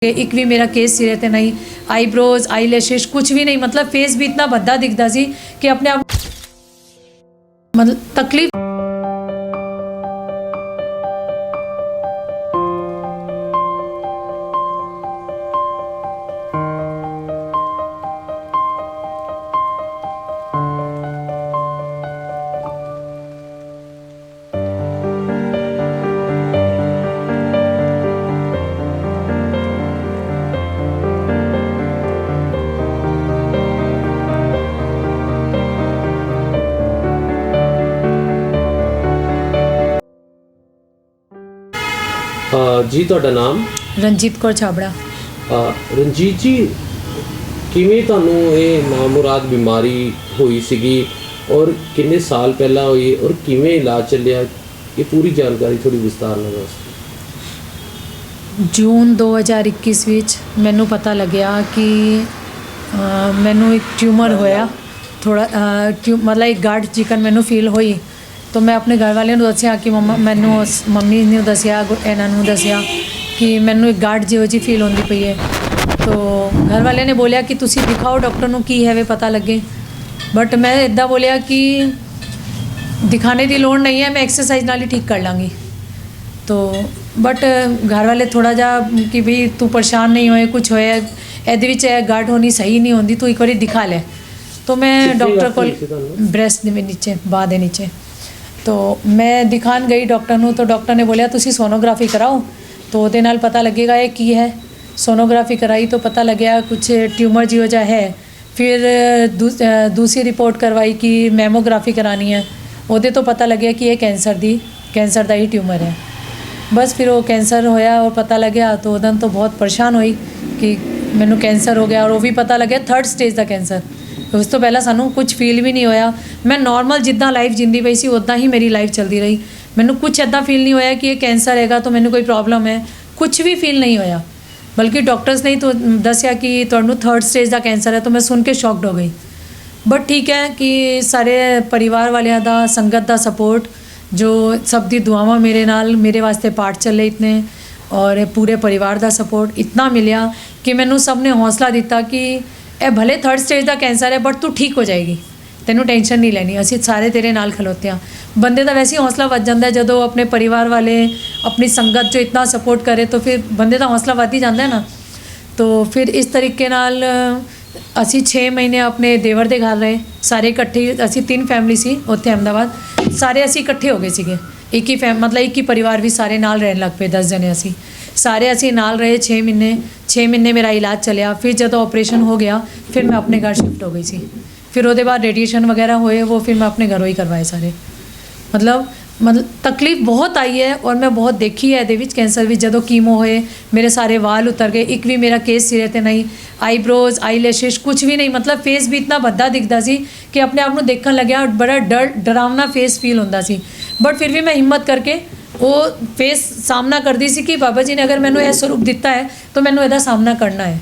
एक भी मेरा केस सिरे ते नहीं, आईब्रोज आईलैशेस कुछ भी नहीं, मतलब फेस भी इतना भद्दा दिखता सी कि अपने आप मतलब तकलीफ। ਜੀ ਤੁਹਾਡਾ ਨਾਮ? ਰਣਜੀਤ ਕੌਰ ਛਾਬੜਾ। ਰਣਜੀਤ ਜੀ, ਕਿਵੇਂ ਤੁਹਾਨੂੰ ਇਹ ਨਾਮੁਰਾਦ ਬਿਮਾਰੀ ਹੋਈ ਸੀਗੀ ਔਰ ਕਿੰਨੇ ਸਾਲ ਪਹਿਲਾਂ ਹੋਈ ਔਰ ਕਿਵੇਂ ਇਲਾਜ ਚੱਲਿਆ, ਇਹ ਪੂਰੀ ਜਾਣਕਾਰੀ ਥੋੜੀ ਵਿਸਤਾਰ ਨਾਲ ਦੱਸੋ। ਜੂਨ 2021 ਵਿੱਚ ਮੈਨੂੰ ਪਤਾ ਲੱਗਿਆ ਕਿ ਮੈਨੂੰ ਇੱਕ ਟਿਊਮਰ ਹੋਇਆ ਥੋੜਾ ਮਤਲਬ ਇੱਕ ਗਾਢ ਚਿਕਨ ਮੈਨੂੰ ਫੀਲ ਹੋਈ। तो मैं अपने घर वाले दसिया कि मम्मी ने दसिया इन्हों दसिया कि मैनू एक गाढ़ जिहो जी फील होती पई है। तो घर वाले ने बोलिया कि तुसी दिखाओ डॉक्टर नूं की है वे पता लगे। बट मैं इदा बोलिया कि दिखाने की लोड़ नहीं है, मैं एक्सरसाइज नाल ही ठीक कर लाँगी। तो बट घर वाले थोड़ा जा कि भी तू परेशान नहीं होए, कुछ होए एहदे विच गाढ़ होनी सही नहीं होंदी, तू एक बार दिखा ले। तो मैं डॉक्टर को ब्रेस्ट दे नीचे बाह दे नीचे तो मैं दिखान गई डॉक्टर नूं। तो डॉक्टर ने बोलिया तुसी सोनोग्राफी कराओ तो उहदे नाल पता लगेगा ये की है। सोनोग्राफी कराई तो पता लग्या कुछ ट्यूमर जिहो जा है। फिर दूसरी रिपोर्ट करवाई कि मैमोग्राफी करानी है, उहदे तो पता लग्या कि ये कैंसर दा ही ट्यूमर है। बस फिर वो कैंसर होया और पता लग्या तो उदन तो बहुत परेशान हुई कि मैनू कैंसर हो गया। और वो भी पता लग्या 3rd स्टेज का कैंसर। उस तो पहला सानू कुछ फील भी नहीं होया। मैं नॉर्मल जिद्दां लाइफ जींदी पई सी उदां ही मेरी लाइफ चलती रही। मैनू कुछ इदा फील नहीं होया कि ये कैंसर हैगा तो मैनू कोई प्रॉब्लम है, कुछ भी फील नहीं होया। बल्कि डॉक्टर्स ने तो दसिया कि तुहानू 3rd स्टेज का कैंसर है। तो मैं सुन के शॉक्ड हो गई। बट ठीक है कि सारे परिवार वालियां दा, संगत दा सपोर्ट, जो सब दी दुआवां मेरे नाल, मेरे वास्ते पाठ चले इतने और पूरे परिवार दा सपोर्ट इतना मिलिया कि मैनू सब ने हौसला दिता कि ਇਹ भले 3rd स्टेज का कैंसर है बट तू ठीक हो जाएगी, तेनू टेंशन नहीं लैनी, असीं सारे तेरे नाल खलोते हैं। बंदे का वैसे ही हौसला वध जाता है जदों अपने परिवार वाले, अपनी संगत जो इतना सपोर्ट करे तो फिर बंदे का हौसला वध ही जाता है ना। तो फिर इस तरीके नाल असीं 6 महीने अपने देवर दे घर रहे, सारे इकट्ठे। असीं 3 फैमिली सी उत्थे अहमदाबाद, सारे असीं इकट्ठे हो गए सीगे। एक ही मतलब एक ही परिवार भी सारे नाल रहन लग पे, 10 जने असीं सारे असीं नाल रहे 6 महीने मेरा इलाज चलिया। फिर जब ऑपरेशन हो गया फिर मैं अपने घर शिफ्ट हो गई सी। फिर उसके बाद रेडिएशन वगैरह होए वो फिर मैं अपने घरों ही करवाए सारे। मतलब तकलीफ बहुत आई है और मैं बहुत देखी है ये कैंसर भी। जदों कीमो होए मेरे सारे वाल उतर गए, एक भी मेरा केस सिरे ते नहीं, आईब्रोज आईलैशेस कुछ भी नहीं, मतलब फेस भी इतना भद्दा दिखता सी कि अपने आप को देखने लग्या बड़ा डरावना फेस फील होंदा सी। बट फिर भी मैं हिम्मत करके वो फेस सामना करती सी कि बाबा जी ने अगर मैनू यह स्वरूप दिता है तो मैनू इहदा सामना करना है।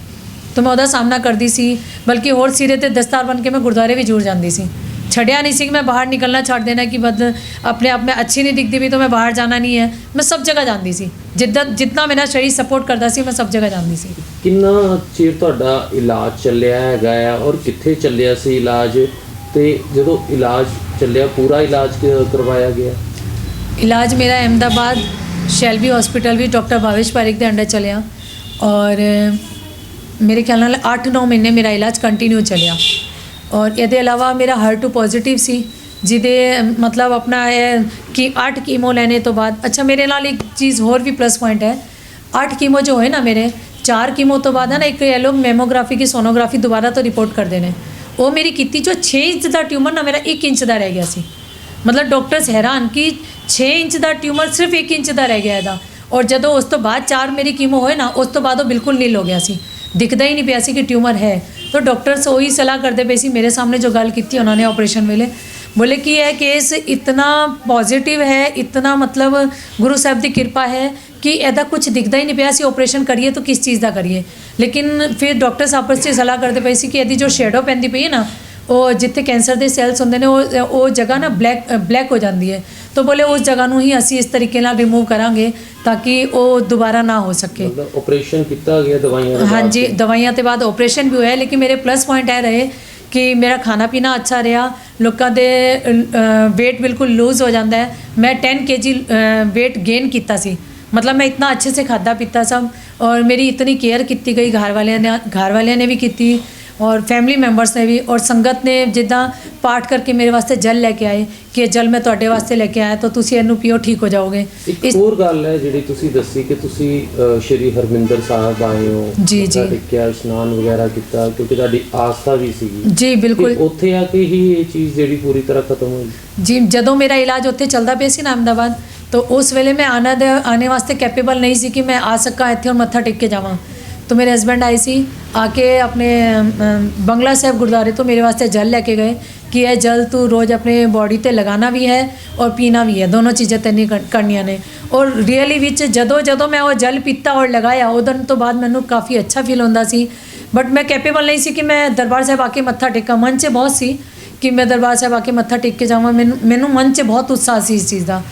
तो मैं उहदा सामना करती सी। बल्कि होर सिरे ते दस्तार बन के मैं गुरुद्वारे भी जुड़ जाती सी। छड़िया नहीं सी कि मैं बाहर निकलना छड़ देना कि बद अपने आप में अच्छी नहीं दिखती भी तो मैं बाहर जाना नहीं है। मैं सब जगह जाती सी, जितना मेरा शरीर सपोर्ट करता सी मैं सब जगह जाती सी। कितना चिर तुहाडा इलाज चलिया हैगा और कित्थे चलिया सी इलाज, ते जदों इलाज चलिया पूरा इलाज करवाया गया? इलाज मेरा अहमदाबाद शैल्बी हॉस्पिटल भी डॉक्टर भावेश पारिक के अंडर चलिया और मेरे ख्याल नाल 8-9 महीने मेरा इलाज कंटिन्यू चलिया। और ये अलावा मेरा HER2 पॉजिटिव सी जिदे मतलब अपना कि 8 कीमो लेने तो बाद। अच्छा मेरे नाल एक चीज़ होर भी प्लस पॉइंट है, 8 कीमो जो है ना मेरे 4 कीमो तो बाद है ना एक ये लोग मैमोग्राफी की सोनोग्राफी दोबारा तो रिपोर्ट कर देने। वो मेरी की जो 6 इंच का ट्यूमर ना मेरा 1 इंच का रह गया सी। मतलब डॉक्टर्स हैरान कि 6 इंच का ट्यूमर सिर्फ 1 इंच का रह गया है। और जदों उस तो बाद 4 मेरी कीमो होए ना उस तो बाद वो बिल्कुल नील हो गया सी, दिखता ही नहीं पिया सी कि ट्यूमर है। तो डॉक्टर्स वही सलाह करते पे सी, मेरे सामने जो गल की उन्होंने ऑपरेशन वेले बोले कि यह केस इतना पॉजिटिव है, इतना मतलब गुरु साहब की कृपा है कि ऐसा कुछ दिखता ही नहीं पिया सी, ऑपरेशन करिए तो किस चीज़ का करिए। लेकिन फिर डॉक्टर्स आपस में सलाह करते पे सी कि यदि जो शेडो पैंदी पई है ना ਉਹ ਜਿੱਥੇ ਕੈਂਸਰ ਦੇ ਸੈਲਸ ਹੁੰਦੇ ਨੇ ਉਹ ਜਗ੍ਹਾ ਨਾ ਬਲੈਕ ਹੋ ਜਾਂਦੀ ਹੈ। ਤਾਂ ਬੋਲੇ ਉਸ ਜਗ੍ਹਾ ਨੂੰ ਹੀ ਅਸੀਂ ਇਸ ਤਰੀਕੇ ਨਾਲ ਰਿਮੂਵ ਕਰਾਂਗੇ ਤਾਂ ਕਿ ਉਹ ਦੁਬਾਰਾ ਨਾ ਹੋ ਸਕੇ। ਮਤਲਬ ਆਪਰੇਸ਼ਨ ਕੀਤਾ ਗਿਆ ਦਵਾਈਆਂ ਦੇ ਬਾਅਦ? ਹਾਂਜੀ, ਦਵਾਈਆਂ ਤੋਂ ਬਾਅਦ ਆਪਰੇਸ਼ਨ ਵੀ ਹੋਇਆ, ਲੇਕਿन ਮੇਰੇ ਪਲੱਸ ਪੁਆਇੰਟ ਇਹ ਰਹੇ ਕਿ ਮੇਰਾ ਖਾਣਾ ਪੀਣਾ ਅੱਛਾ ਰਿਹਾ। ਲੋਕਾਂ ਦੇ weight ਬਿਲਕੁਲ ਲੂਜ਼ ਹੋ ਜਾਂਦਾ ਹੈ। मैं 10 kg weight गेन किया सी, मतलब मैं इतना अच्छे से खादा पीता सब, और मेरी इतनी केयर की गई घर वाले ने भी की और फैमिली मैंबर्स ने भी, और संगत ने जिदा पाठ करके मेरे वास्ते जल लेके आए कि जल मैं तुहाडे वास्ते लेके आया तो तुसी इहनू पीओ ठीक हो जाओगे। एक और गल है जिहड़ी तुसी दसी कि तुसी श्री हरमिंदर साहब आए हो, जी जी टेकिया स्नान वगैरह किया क्योंकि तुहाडी आस्था भी सीगी जी बिल्कुल। उत्थे आके ही ये चीज़ जिहड़ी पूरी तरह खत्म हुई जी। जदों मेरा इलाज उत्थे चलदा पिया सी ना अहमदाबाद, तो उस वेले मैं आने वास्ते कैपेबल नहीं सी कि मैं आ सका इत्थे और मत्था टेक के जावां। तो मेरे हस्बैंड आए सी, आके अपने बंगला साहब गुरुद्वारे तो मेरे वास्ते जल लेके गए कि यह जल तू रोज़ अपने बॉडी ते लगाना भी है और पीना भी है, दोनों चीज़ें तैनी करनिया ने। और रियली विच जदों मैं वो जल पीता और लगाया उदन तो बाद मैनू काफ़ी अच्छा फील होंदा सी, बट मैं कैपेबल नहीं सी कि मैं दरबार साहब आके मत्था टेका। मन च बहुत सी कि मैं दरबार साहब आके मत्था टेक के जावां, मैनू मन च बहुत उत्साह सी इस चीज़ का।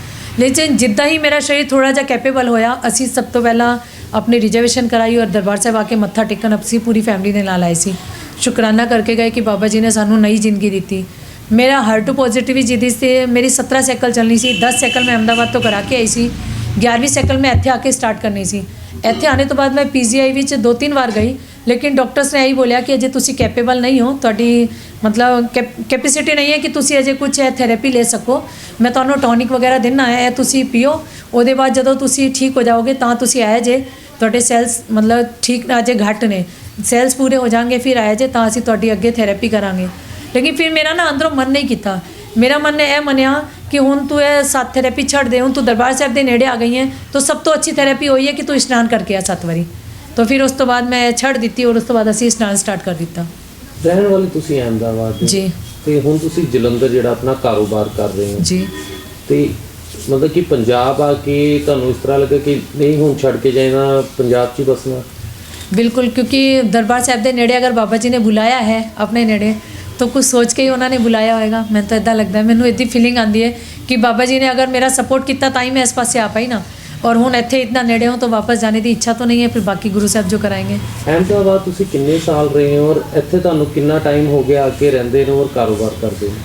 लेकिन जिद्दां ही मेरा शरीर थोड़ा जिहा कैपेबल होया, असी सब तो पहला अपनी रिजर्वेशन कराई और दरबार साहब आके मत्था टेकन असी पूरी फैमिली ने नाल आए सी। शुकराना करके गए कि बाबा जी ने सानू नई जिंदगी दी। मेरा HER2 पॉजिटिव जिदी से मेरी 17 साइकिल चलनी सी, 10 साइकिल मैं अहमदाबाद तो करा के आई सी, 11वीं साइकिल मैं इत्थे आके स्टार्ट करनी सी। इत्थे आने तो बाद मैं PGI विच 2-3 बार गई, लेकिन डॉक्टर्स ने यही बोलिया कि अजे तुसी कैपेबल नहीं हो, तुहाडी मतलब कैपेसिटी नहीं है कि तुसी अजे कुछ थेरेपी ले सको। मैं तुहानू टॉनिक वगैरह देना है, तुसी पियो, उहदे बाद जदों तुसी ठीक हो जाओगे तां तुसी आए जे, तुहाडे सैल्स मतलब ठीक अजे घट ने, सैल्स पूरे हो जाएंगे फिर आए जे तां असीं तुहाडी अगे थेरेपी करांगे। लेकिन फिर मेरा ना अंदरों मन नहीं किया, मेरा मन ने यह मनिया कि हुण तू यह 7 थेरेपी छड्ड दे, हुण तू दरबार साहब दे नेड़े आ गई है तो सब तो अच्छी थेरेपी होई है कि तू इशनान करके आ 7 वारी। तो फिर उस तो बाद मैं छड्ड दित्ती और उस तो बाद असीं इशनान स्टार्ट कर दिता। रहण वाले तुसीं अहमदाबाद दे जी, ते हुण तुसीं जलंधर जिहड़ा अपना कारोबार कर रहे हो जी, ते मतलब कि पंजाब आके तुहानू इस तरह लगा कि नहीं हुण छड्ड के जाना, पंजाब 'च ही बसना? बिल्कुल, क्योंकि दरबार साहब के नेड़े अगर बाबा जी ने बुलाया है अपने नेड़े तो कुछ सोच के ही उन्होंने बुलाया होएगा। मैं तो इदा लगता है, मैनू इतनी फीलिंग आती है कि बाबा जी ने अगर मेरा सपोर्ट किया तां ही मैं इस पासे आ पाई ना, और हुण इत्थे इतना नेड़े हो तो वापस जाने की इच्छा तो नहीं है, फिर बाकी गुरु साहब जो कराएंगे। अहमदाबाद तुसीं किन्ने साल रहे हो और इत्थे तुहानू कितना टाइम हो गया आके रहिंदे हो और कारोबार करदे हो?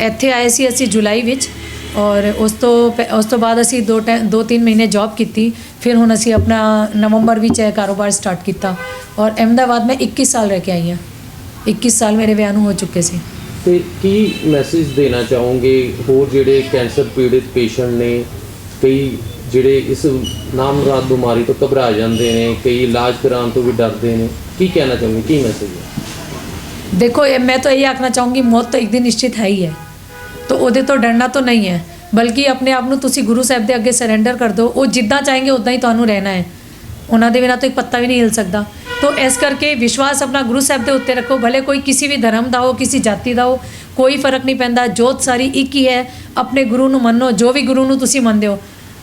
इत्थे आए सी असीं जुलाई विच, और उस तो बाद असीं 2-3 महीने जॉब की, फिर हुण असीं अपना नवंबर विच कारोबार स्टार्ट किया, और अहमदाबाद में 21 साल रह के आई हाँ। 21 साल मेरे विआह नूं हो चुके सी। ते की मैसेज देना चाहोगे होर जिहड़े कैंसर पीड़ित पेशेंट ने, कई जिहड़े इस नामुराद बीमारी तो घबरा जाते हैं, कई इलाज कराने तो भी डरते हैं, की कहना चाहोगे, की मैसेज है? देखो मैं तो यही आखना चाहूँगी, मौत तो एक दिन निश्चित है ही है, तो उहदे तो डरना तो नहीं है, बल्कि अपने आप नूं तुसीं गुरु साहब दे अगे सरेंडर कर दो। वो जिद्दां चाहेंगे उदां ही तुहानूं रहना है, उन्हां दे बिना तो एक पत्ता भी नहीं हिल सकता। तो इस करके विश्वास अपना गुरु साहब के उत्ते रखो, भले कोई किसी भी धर्म का हो, किसी जाति का हो, कोई फर्क नहीं पैंदा, जोत सारी एक ही है। अपने गुरु नूं मन्नो, जो भी गुरु नूं तुसीं मनदे हो,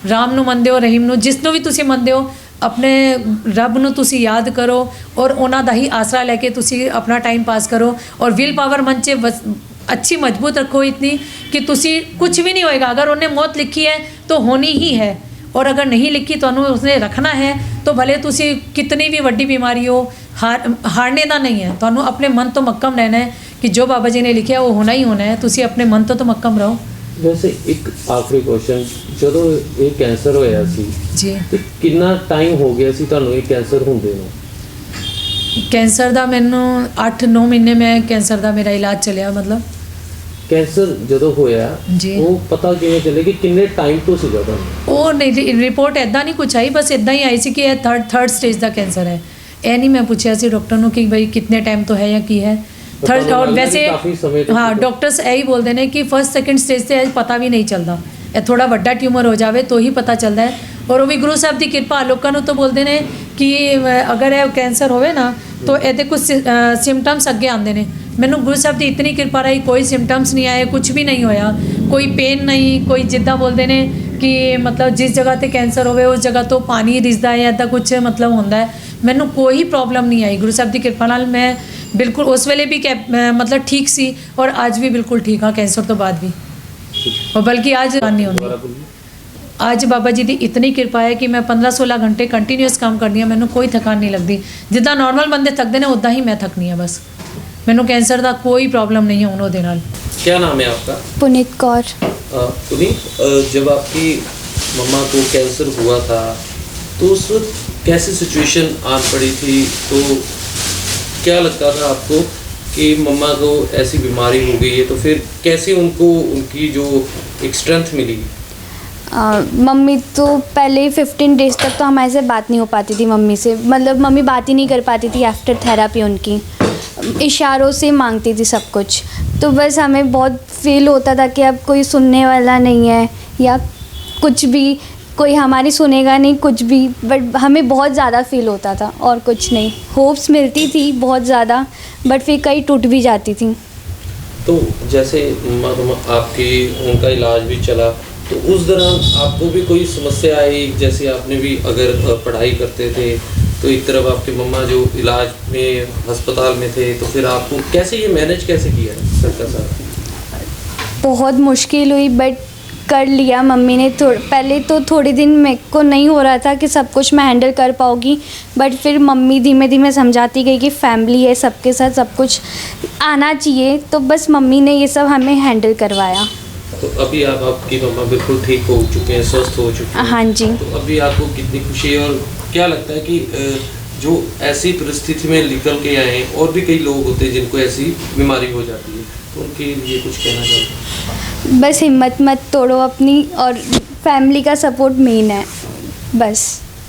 राम नूं मनदे हो, रहीम नूं, जिसनूं भी तुसीं मनदे हो, अपने रब नूं तुसीं याद करो और उन्हां दा ही आसरा लैके तुसीं अपना टाइम पास करो, और विल पावर मन च अच्छी मजबूत रखो इतनी कि तुसीं कुछ भी नहीं होएगा। अगर उन्हें मौत लिखी है तो होनी ही है, और अगर नहीं लिखी तो उसने रखना है, तो भले तुसी कितनी भी वड्डी बीमारी हो, हारने का नहीं है। तो अपने मन तो मक्कम रहना है कि जो बाबा जी ने लिखा वो होना ही होना है, तुसी अपने मन तो मक्कम रहो। वैसे एक आखिरी क्वेश्चन, जो ये कैंसर होया सी जी, तो कितना टाइम हो गया सी तुहानू ये कैंसर हुंदे नूं? कैंसर का मैनू 8-9 महीने में कैंसर का मेरा इलाज चलिया। मतलब कैंसर जो होया जी, वो पता किवें चले कि किन्ने टाइम तो सीगा तुहानू? वो नहीं, रिपोर्ट इदा नहीं कुछ आई, बस इदा ही आई सी कि यह थर्ड स्टेज का कैंसर है। यह नहीं मैं पूछा सी डॉक्टर नूं कि भाई कितने टाइम तो है या की है थर्ड। और वैसे हाँ, डॉक्टर्स यही बोलते हैं कि फर्स्ट सेकंड स्टेज से पता भी नहीं चलता, यह थोड़ा वड्डा ट्यूमर हो जाए तो ही पता चलता है। और वो भी गुरु साहब की कृपा, लोगों को तो बोलते हैं कि अगर यह कैंसर होवे ना तो ये कुछ सिम्पटम्स अगे आते हैं। मैनू गुरु साहब की इतनी कृपा रही, कोई सिम्पटम्स नहीं आए, कुछ भी नहीं होया, कोई पेन नहीं, कोई जिद्दा बोलते हैं कि मतलब जिस जगह ते कैंसर होवे उस जगह तो पानी रिसदा है, ऐसा कुछ मतलब होंदा है। मैनू कोई प्रॉब्लम नहीं आई, गुरु साहब की कृपा नाल मैं बिल्कुल उस वेले भी मतलब ठीक सी और आज भी बिल्कुल ठीक हाँ कैंसर तो बाद भी और बल्कि आज नहीं होती। दोबारा बोलिए। आज बाबा जी की इतनी कृपा है कि मैं 15-16 घंटे कंटीन्यूअस काम करनी है, मैंने कोई थकान नहीं लगती। जिदा नॉर्मल बंदे थकते हैं उदा ही मैं थकनी है बस। मैंने कैंसर का कोई प्रॉब्लम नहीं है उन्होंने नाल। क्या नाम है आपका? पुनीत कौर। पुनीत, जब आपकी मम्मा को कैंसर हुआ था तो उस वक्त कैसी सिचुएशन आन पड़ी थी, तो क्या लगता था आपको कि मम्मा को ऐसी बीमारी हो गई है, तो फिर कैसे उनको उनकी जो एक स्ट्रेंथ मिली? मम्मी तो पहले ही 15 डेज़ तक तो हमारे से बात नहीं हो पाती थी मम्मी से, मतलब मम्मी बात ही नहीं कर पाती थी। आफ्टर थेरेपी उनकी इशारों से मांगती थी सब कुछ। तो बस हमें बहुत फील होता था कि अब कोई सुनने वाला नहीं है या कुछ भी, कोई हमारी सुनेगा नहीं कुछ भी, बट हमें बहुत ज़्यादा फील होता था और कुछ नहीं। होप्स मिलती थी बहुत ज़्यादा, बट फिर कई टूट भी जाती थी। तो जैसे आपकी उनका इलाज भी चला, तो उस दौरान आपको भी कोई समस्या आई? जैसे आपने भी अगर पढ़ाई करते थे तो एक तरफ आपके मम्मा जो इलाज में अस्पताल में थे, तो फिर आपको कैसे ये मैनेज कैसे किया सबका साथ? बहुत मुश्किल हुई बट कर लिया मम्मी ने। पहले तो थोड़े दिन मेरे को नहीं हो रहा था कि सब कुछ मैं हैंडल कर पाऊँगी, बट फिर मम्मी धीमे धीमे समझाती गई कि फैमिली है, सबके साथ सब कुछ आना चाहिए। तो बस मम्मी ने ये सब हमें हैंडल करवाया। तो अभी आपकी मम्मा बिल्कुल ठीक हो चुके हैं, स्वस्थ हो चुके हैं? हाँ जी। तो अभी आपको कितनी खुशी है और क्या लगता है कि जो ऐसी परिस्थिति में निकल के आए हैं, और भी कई लोग होते हैं जिनको ऐसी बीमारी हो जाती है, तो उनके लिए कुछ कहना चाहते हैं? बस हिम्मत मत तोड़ो अपनी, और फैमिली का सपोर्ट मेन है बस।